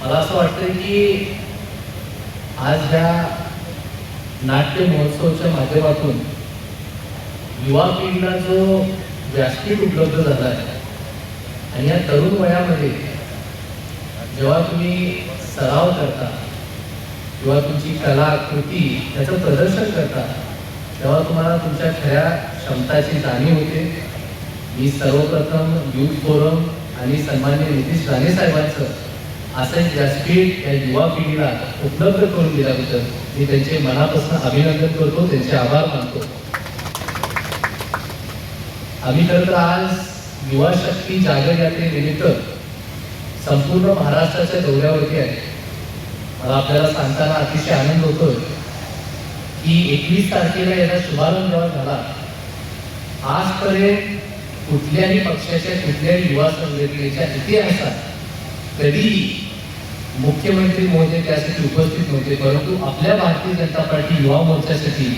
मला असं वाटतं की आज ह्या नाट्य महोत्सवाच्या माध्यमातून युवा पिढीला जो व्यासपीठ उपलब्ध झाला आहे आणि या तरुण वयामध्ये जेव्हा तुम्ही सराव करता किंवा तुमची कला कृती त्याचं प्रदर्शन करता तेव्हा तुम्हाला तुमच्या खऱ्या क्षमताची जाणीव होते. मी सर्वप्रथम युथ फोरम आणि सन्माननीय नितीश राणे साहेबांचं असं एक व्यासपीठ या युवा पिढीला उपलब्ध करून दिल्याबद्दल मी त्यांचे मनापासून अभिनंदन करतो, त्यांचे आभार मानतो. आम्ही खरं तर आज युवा शक्ती जागर यात्रेनिमित्त संपूर्ण महाराष्ट्राच्या दौऱ्यावरती आहे. मला आपल्याला सांगताना अतिशय आनंद होतोय की 21 तारखेला याचा शुभारंभ जेव्हा झाला, आजपर्यंत कुठल्याही पक्षाच्या कुठल्याही युवा संघटनेच्या इतिहासात कधीही मुख्यमंत्री महोदय त्यासाठी उपस्थित नव्हते, परंतु आपल्या भारतीय जनता पार्टी युवा मोर्चासाठी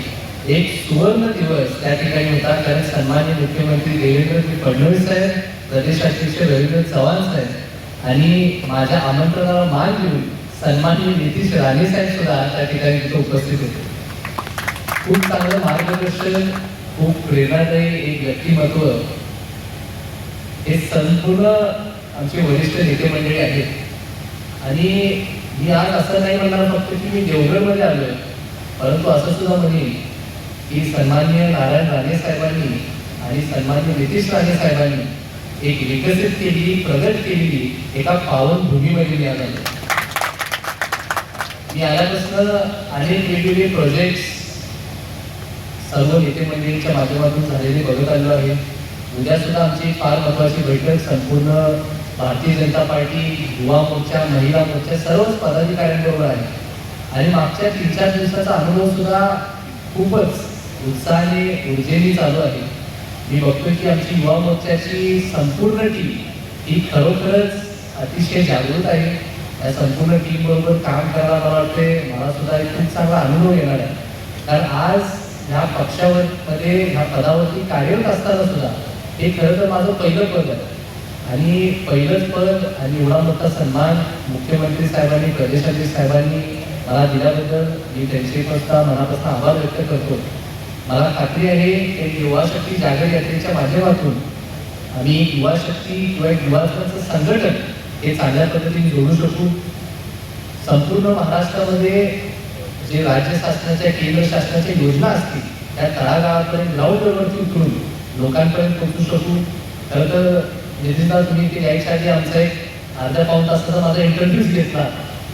एक सुवर्ण दिवस त्या ठिकाणी होता. कारण सन्माननीय मुख्यमंत्री देवेंद्र फडणवीस साहेब, प्रदेशाध्यक्ष रवींद्र चव्हाण साहेब आणि माझ्या आमंत्रणाला मान देऊन सन्माननीय नितीश राणे साहेब सुद्धा त्या ठिकाणी तिथे उपस्थित होते. खूप चांगलं मार्गदर्शन, खूप प्रेरणादायी एक व्यक्तिमत्व हे संपूर्ण आमचे वरिष्ठ नेते मंडळी आहेत. आणि मी आज असं नाही म्हणणार फक्त की मी देवगडमध्ये आलोय, परंतु असं सुद्धा म्हणेन की सन्माननीय नारायण राणे साहेबांनी आणि सन्माननीय नितीश राणे साहेबांनी एक विकसित केलेली, प्रगत केलेली एका पावन भूमीमध्ये मी आलो. मी आल्यापासून अनेक वेगवेगळे प्रोजेक्ट्स सर्व नेते मंडळींच्या माध्यमातून झालेले बघत आलो आहे. उद्या सुद्धा आमची फार महत्वाची बैठक संपूर्ण भारतीय जनता पार्टी, युवा मोर्चा, महिला मोर्चा सर्वच पदाधिकाऱ्यांबरोबर आहे. आणि मागच्या 3-4 दिवसाचा अनुभव सुद्धा खूपच उत्साहाने, ऊर्जेने चालू आहे. मी बघतोय की आमची युवा मोर्चाची संपूर्ण टीम ही खरोखरच अतिशय जागृत आहे. या संपूर्ण टीम बरोबर काम करायला मला वाटते मला सुद्धा एक खूप चांगला अनुभव येणार आहे. कारण आज ह्या पक्षावर मध्ये ह्या पदावरती कार्यरत असताना सुद्धा हे खरं तर माझं पहिलं पद आहे. आणि पहिलंच पद आणि एवढा मोठा सन्मान मुख्यमंत्री साहेबांनी, प्रदेशाध्यक्ष साहेबांनी मला दिल्याबद्दल मी त्यांचे मनापासून आभार व्यक्त करतो. मला खात्री आहे की युवा शक्ती जागर यात्रेच्या माध्यमातून आम्ही युवा शक्ती किंवा युवाचं संघटन हे चांगल्या पद्धतीने जोडू शकू. संपूर्ण महाराष्ट्रामध्ये जे राज्य शासनाच्या, केंद्र शासनाच्या योजना असतील त्या तळागाळापर्यंत ग्राउंड लेवलवरती उतरून लोकांपर्यंत पोहोचू शकू. खरं तर नितीशदा तुम्ही ते यायच्या आधी आमचा एक अर्धा पाऊण तासाचा माझा इंटरव्ह्यूज घेतला.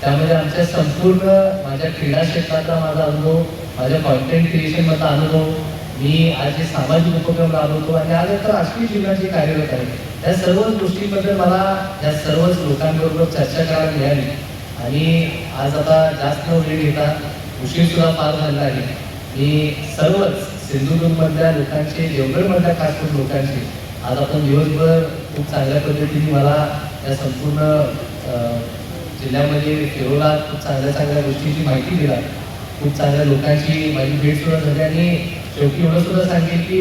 त्यामध्ये आमच्या संपूर्ण माझ्या क्रीडा क्षेत्रातला माझा अनुभव, माझ्या कॉन्टेंट क्रिएशनमधला अनुभव, मी आज जे सामाजिक उपक्रम राबवतो आणि आज तर राष्ट्रीय जीवनाची कार्यरत आहे, या सर्वच गोष्टींबद्दल मला या सर्वच लोकांबरोबर चर्चा करायला मिळाली. आणि आज आता जास्त वेळ घेता उशीर सुद्धा फार झाला आहे. मी सर्वच सिंधुदुर्गमधल्या लोकांचे, देवगडमधल्या खास करून लोकांचे आज आपण दिवसभर खूप चांगल्या पद्धतीने मला या संपूर्ण जिल्ह्यामध्ये फिरवला, खूप चांगल्या गोष्टींची माहिती दिला, खूप चांगल्या लोकांची माझी भेट सुद्धा झाली. आणि शेवटी एवढं सुद्धा सांगेल की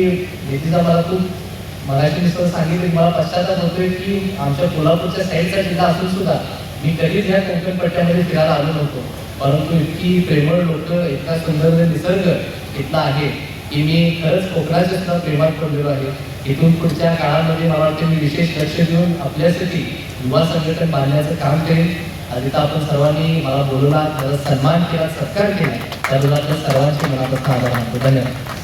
नितीशदा मला खूप मगाशी मी सुद्धा सांगितलं की मला पश्चाताप होतोय की आमच्या कोल्हापूरच्या साईडचा जिल्हा असून सुद्धा मी कधीच ह्या कोकण पट्ट्यामध्ये फिरायला आलो नव्हतो, परंतु इतकी प्रेमळ लोक, इतका सुंदर निसर्ग इथला आहे की मी खरंच कोकणाच्या सुद्धा प्रेमात पडलेलो आहे. इथून पुढच्या काळामध्ये मला वाटतं मी विशेष लक्ष देऊन आपल्यासाठी युवा संघटन बांधण्याचं काम करेन. आज इथं आपण सर्वांनी मला बोलवला, माझा सन्मान केला, सत्कार केला, त्याबद्दल आपल्या सर्वांचे मनापासून आभार मानतो. धन्यवाद.